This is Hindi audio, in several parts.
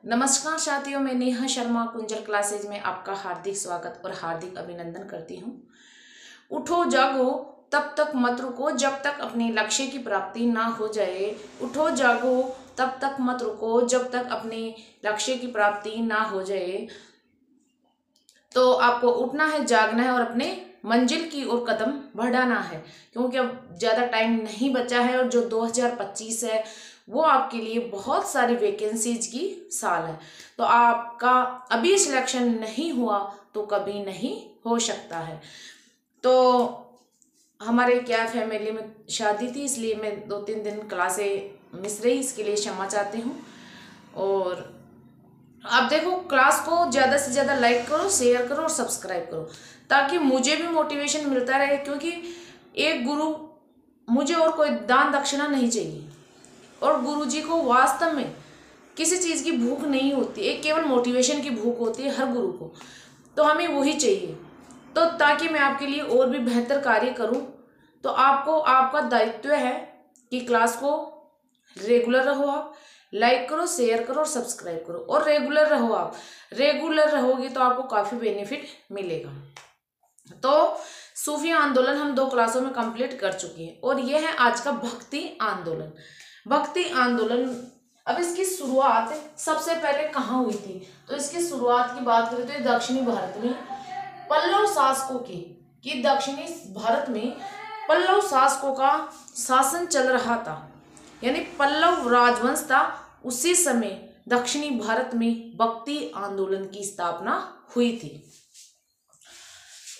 नमस्कार साथियों, मैं नेहा शर्मा कुंजल क्लासेज में आपका हार्दिक स्वागत और हार्दिक अभिनंदन करती हूँ। उठो जागो तब तक मत रुको जब तक अपने लक्ष्य की प्राप्ति ना हो जाए। उठो जागो तब तक मत रुको जब तक अपने लक्ष्य की प्राप्ति ना हो जाए। तो आपको उठना है, जागना है और अपने मंजिल की ओर कदम बढ़ाना है, क्योंकि अब ज़्यादा टाइम नहीं बचा है और जो 2025 है वो आपके लिए बहुत सारी वैकेंसीज की साल है। तो आपका अभी सिलेक्शन नहीं हुआ तो कभी नहीं हो सकता है। तो हमारे क्या फैमिली में शादी थी, इसलिए मैं 2-3 दिन क्लासें मिस रही, इसके लिए क्षमा चाहती हूँ। और आप देखो, क्लास को ज़्यादा से ज़्यादा लाइक करो, शेयर करो और सब्सक्राइब करो, ताकि मुझे भी मोटिवेशन मिलता रहे। क्योंकि एक गुरु, मुझे और कोई दान दक्षिणा नहीं चाहिए, और गुरुजी को वास्तव में किसी चीज़ की भूख नहीं होती, एक केवल मोटिवेशन की भूख होती है हर गुरु को। तो हमें वही चाहिए, तो ताकि मैं आपके लिए और भी बेहतर कार्य करूं। तो आपको, आपका दायित्व है कि क्लास को रेगुलर रहो, आप लाइक करो, शेयर करो और सब्सक्राइब करो, और रेगुलर रहो। आप रेगुलर रहोगे तो आपको काफ़ी बेनिफिट मिलेगा। तो सूफी आंदोलन हम 2 क्लासों में कंप्लीट कर चुके हैं, और यह है आज का भक्ति आंदोलन। भक्ति आंदोलन, अब इसकी शुरुआत सबसे पहले कहाँ हुई थी? तो इसकी शुरुआत की बात करें तो दक्षिणी भारत में पल्लव शासकों की कि दक्षिणी भारत में पल्लव शासकों का शासन चल रहा था, यानी पल्लव राजवंश था। उसी समय दक्षिणी भारत में भक्ति आंदोलन की स्थापना हुई थी।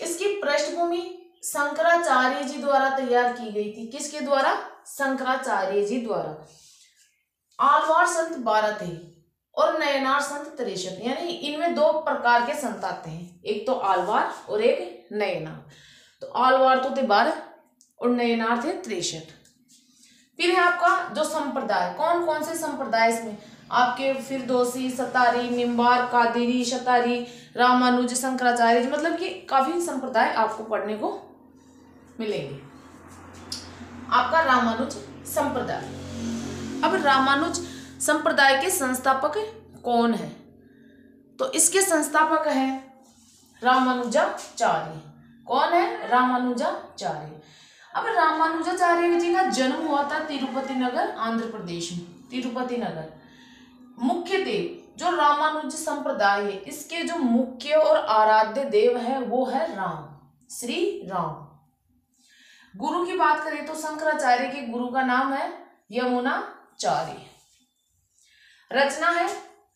इसकी पृष्ठभूमि शंकराचार्य जी द्वारा तैयार की गई थी। किसके द्वारा? शंकराचार्य जी द्वारा। आलवार संत 12 थे और नयनार संत 63, यानी इनमें 2 प्रकार के संत आते हैं, एक तो आलवार और एक नयनार। तो आलवार तो थे 12 और नयनार थे 63। फिर है आपका जो संप्रदाय, कौन कौन से संप्रदाय इसमें आपके फिरदौसी, सतारी, निम्बार, कादिरी, शतारी, रामानुज, शंकराचार्य, मतलब कि काफी संप्रदाय आपको पढ़ने को मिलेंगे। आपका रामानुज संप्रदाय। अब रामानुज संप्रदाय के संस्थापक कौन है? तो इसके संस्थापक है रामानुजाचार्य। कौन है? रामानुजाचार्य। अब रामानुजाचार्य जी का जन्म हुआ था तिरुपति नगर, आंध्र प्रदेश में। तिरुपति नगर। मुख्य देव जो रामानुज संप्रदाय है, इसके जो मुख्य और आराध्य देव है वो है राम, श्री राम। गुरु की बात करें तो शंकराचार्य के गुरु का नाम है यमुनाचार्य। रचना है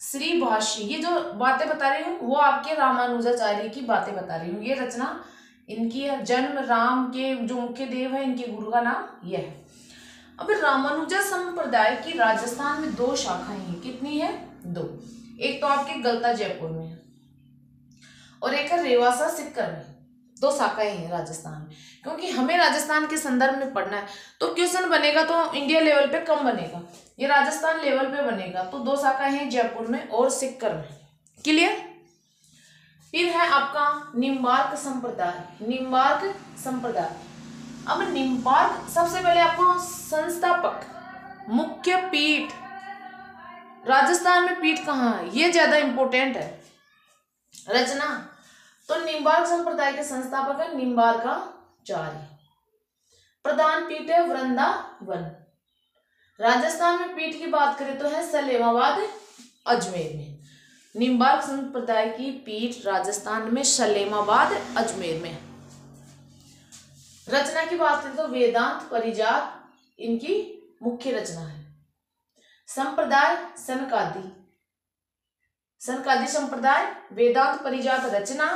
श्री भाष्य। ये जो बातें बता रही हूँ वो आपके रामानुजाचार्य की बातें बता रही हूँ। ये रचना इनकी है। जन्म राम के जो मुख्य देव है, इनके गुरु का नाम यह है। अब रामानुजा संप्रदाय की राजस्थान में 2 शाखाएं हैं। कितनी है? 2। एक तो आपके गलता जयपुर में है और एक है रेवासा सिक्कर में। 2 शाखाएं हैं राजस्थान में, क्योंकि हमें राजस्थान के संदर्भ में पढ़ना है। तो क्वेश्चन बनेगा तो इंडिया लेवल पे कम बनेगा, ये राजस्थान लेवल पे बनेगा। तो 2 शाखाएं हैं, जयपुर में और सिक्कर में। क्लियर? फिर है आपका निम्बार्क संप्रदाय। निम्बार्क संप्रदाय। अब निम्बार्क सबसे पहले आपको संस्थापक, मुख्य पीठ, राजस्थान में पीठ कहाँ है ये ज्यादा इंपॉर्टेंट है। रचना, तो निम्बार्क संप्रदाय के संस्थापक है निम्बार्काचार्य। प्रधान पीठ है वृंदावन। राजस्थान में पीठ की बात करें तो है सलेमाबाद, अजमेर में। निम्बार्क संप्रदाय की पीठ राजस्थान में सलेमाबाद, अजमेर में। रचना की बात करें तो वेदांत परिजात इनकी मुख्य रचना है। संप्रदाय सनकादि। सनकादि संप्रदाय, वेदांत परिजात रचना।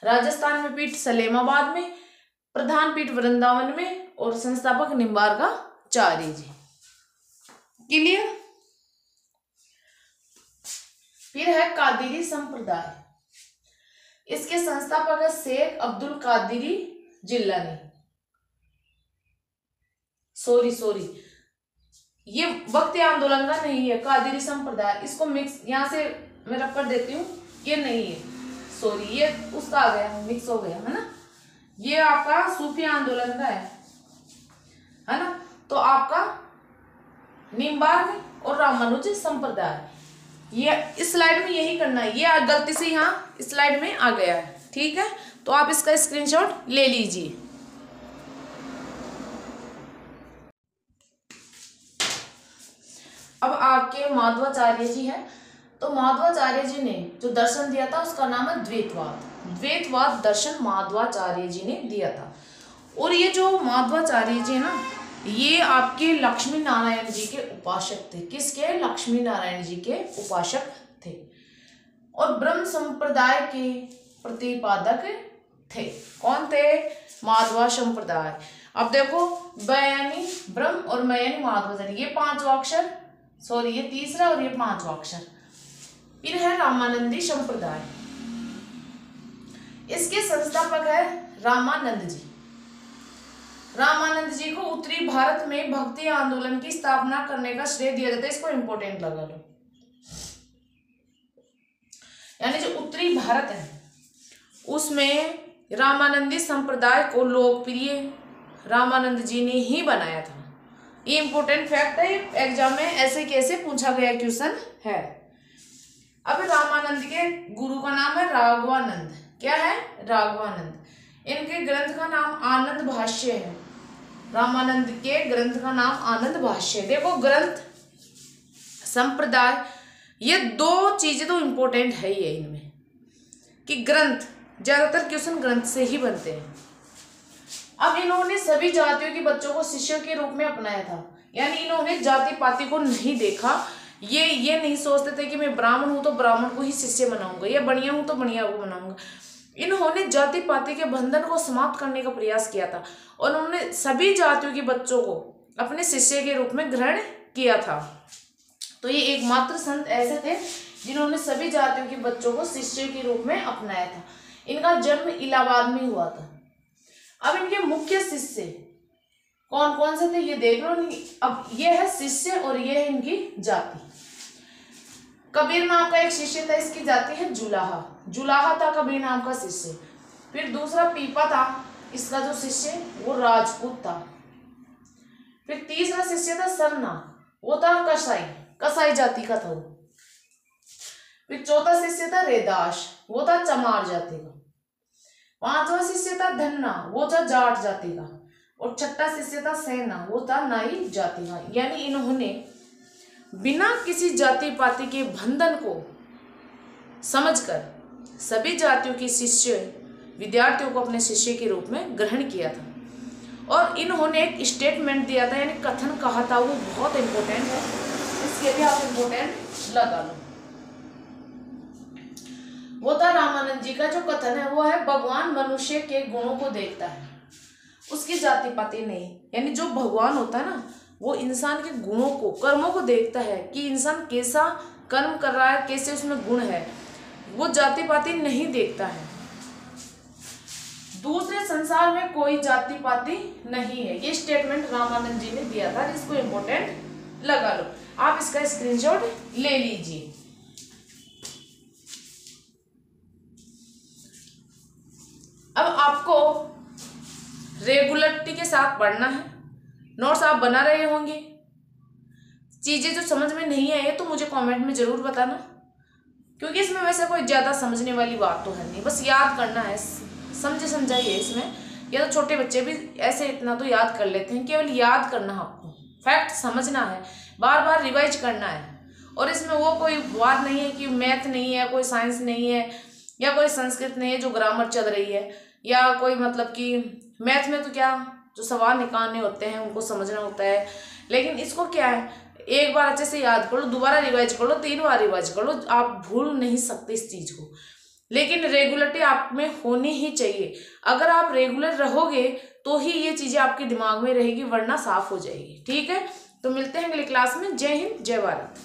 राजस्थान में पीठ सलेमाबाद में, प्रधान पीठ वृंदावन में और संस्थापक निम्बार्काचार्य जी। क्लियर? फिर है कादिरी संप्रदाय। इसके संस्थापक है शेख अब्दुल कादिरी जिलानी। सॉरी, ये भक्ति आंदोलन का नहीं है, कादिरी संप्रदाय। इसको मिक्स यहां से मैं रख कर देती हूँ, ये नहीं है, सॉरी, ये उसका आ गया, मिक्स हो गया है ना। ये आपका सूफी आंदोलन का है ना। तो आपका निम्बार्क और रामानुज संप्रदाय। ये इस स्लाइड में यही करना है, ये आज गलती से यहाँ स्लाइड में आ गया है, ठीक है। तो आप इसका स्क्रीनशॉट ले लीजिए। अब आपके माधवाचार्य जी हैं, तो माधवाचार्य जी ने जो दर्शन दिया था उसका नाम है द्वैतवाद। द्वैतवाद दर्शन माधवाचार्य जी ने दिया था। और ये जो माधवाचार्य जी है ना, ये आपके लक्ष्मी नारायण जी के उपासक थे। किसके? लक्ष्मी नारायण जी के उपासक थे और ब्रह्म संप्रदाय के प्रतिपादक थे। कौन थे? माधवा संप्रदाय। अब देखो, ब यानी ब्रह्म और म यानी माधवाचार्य, ये पांचवा अक्षर, सॉरी ये तीसरा और ये पांचवा अक्षर। फिर है रामानंदी संप्रदाय, इसके संस्थापक है रामानंद जी। रामानंद जी को उत्तरी भारत में भक्ति आंदोलन की स्थापना करने का श्रेय दिया जाता है। इसको इंपॉर्टेंट लगा लो। यानी जो उत्तरी भारत है उसमें रामानंदी संप्रदाय को लोकप्रिय रामानंद जी ने ही बनाया था। ये इंपॉर्टेंट फैक्ट है, एग्जाम में ऐसे कैसे पूछा गया क्वेश्चन है। अब रामानंद के गुरु का नाम है राघवानंद। क्या है? राघवानंद। इनके ग्रंथ का नाम आनंद भाष्य है। रामानंद के ग्रंथ का नाम आनंद भाष्य। देखो, ग्रंथ, संप्रदाय, ये दो चीजें तो इंपॉर्टेंट है ये इनमें, कि ग्रंथ, ज्यादातर क्वेश्चन ग्रंथ से ही बनते हैं। अब इन्होंने सभी जातियों के बच्चों को शिष्य के रूप में अपनाया था। यानी इन्होंने जाति पाति को नहीं देखा। ये नहीं सोचते थे कि मैं ब्राह्मण हूं तो ब्राह्मण को ही शिष्य बनाऊंगा, या बढ़िया हूं तो बढ़िया को बनाऊंगा। इन्होंने जाति पाति के बंधन को समाप्त करने का प्रयास किया था और उन्होंने सभी जातियों के बच्चों को अपने शिष्य के रूप में ग्रहण किया था। तो ये एकमात्र संत ऐसे थे जिन्होंने सभी जातियों के बच्चों को शिष्य के रूप में अपनाया था। इनका जन्म इलाहाबाद में हुआ था। अब इनके मुख्य शिष्य कौन कौन से थे ये देख लो। अब ये है शिष्य और ये है इनकी जाति। कबीर नाम का एक शिष्य था, इसकी जाति है जुलाहा। जुलाहा था कबीर नाम का शिष्य। फिर दूसरा पीपा था, इसका जो शिष्य वो राजपूत था। फिर तीसरा शिष्य था सरना, वो था कसाई, कसाई जाति का था वो। फिर चौथा शिष्य था रेदास, वो था चमार जाति का। पांचवा शिष्य था धन्ना, वो था जाट जाति का। और छठा शिष्य था सेना, वो था नाई जाति का। यानी इन्होंने बिना किसी जाति पाति के बंधन को समझकर सभी जातियों के शिष्य विद्यार्थियों को अपने शिष्य के रूप में ग्रहण किया था। और इन्होंने एक स्टेटमेंट दिया था, यानी कथन कहा था, वो बहुत इंपॉर्टेंट है, इसके लिए आप इंपॉर्टेंट लगा लो। वो था रामानंद जी का जो कथन है वो है, भगवान मनुष्य के गुणों को देखता है, उसकी जाति पाति नहीं। यानी जो भगवान होता है ना, वो इंसान के गुणों को, कर्मों को देखता है कि इंसान कैसा कर्म कर रहा है, कैसे उसमें गुण है। वो जाति पाति नहीं देखता है। दूसरे संसार में कोई जाति पाति नहीं है, ये स्टेटमेंट रामानंद जी ने दिया था, इसको इंपॉर्टेंट लगा लो। आप इसका स्क्रीनशॉट ले लीजिए। अब आपको रेगुलरिटी के साथ पढ़ना है। नोट्स आप बना रहे होंगे। चीजें जो समझ में नहीं आई है तो मुझे कमेंट में जरूर बताना, क्योंकि इसमें वैसे कोई ज्यादा समझने वाली बात तो है नहीं, बस याद करना है, समझे समझाइए इसमें। या तो छोटे बच्चे भी ऐसे इतना तो याद कर लेते हैं, केवल याद करना है आपको, फैक्ट समझना है, बार बार रिवाइज करना है। और इसमें वो कोई बात नहीं है कि मैथ नहीं है, कोई साइंस नहीं है, या कोई संस्कृत नहीं है जो ग्रामर चल रही है, या कोई मतलब कि मैथ में तो क्या जो सवाल निकालने होते हैं उनको समझना होता है। लेकिन इसको क्या है, एक बार अच्छे से याद कर लो, दोबारा रिवाइज कर लो, 3 बार रिवाइज कर लो, आप भूल नहीं सकते इस चीज को। लेकिन रेगुलरिटी आप में होनी ही चाहिए। अगर आप रेगुलर रहोगे तो ही ये चीजें आपके दिमाग में रहेगी, वरना साफ हो जाएगी। ठीक है, तो मिलते हैं अगली क्लास में। जय हिंद, जय भारत।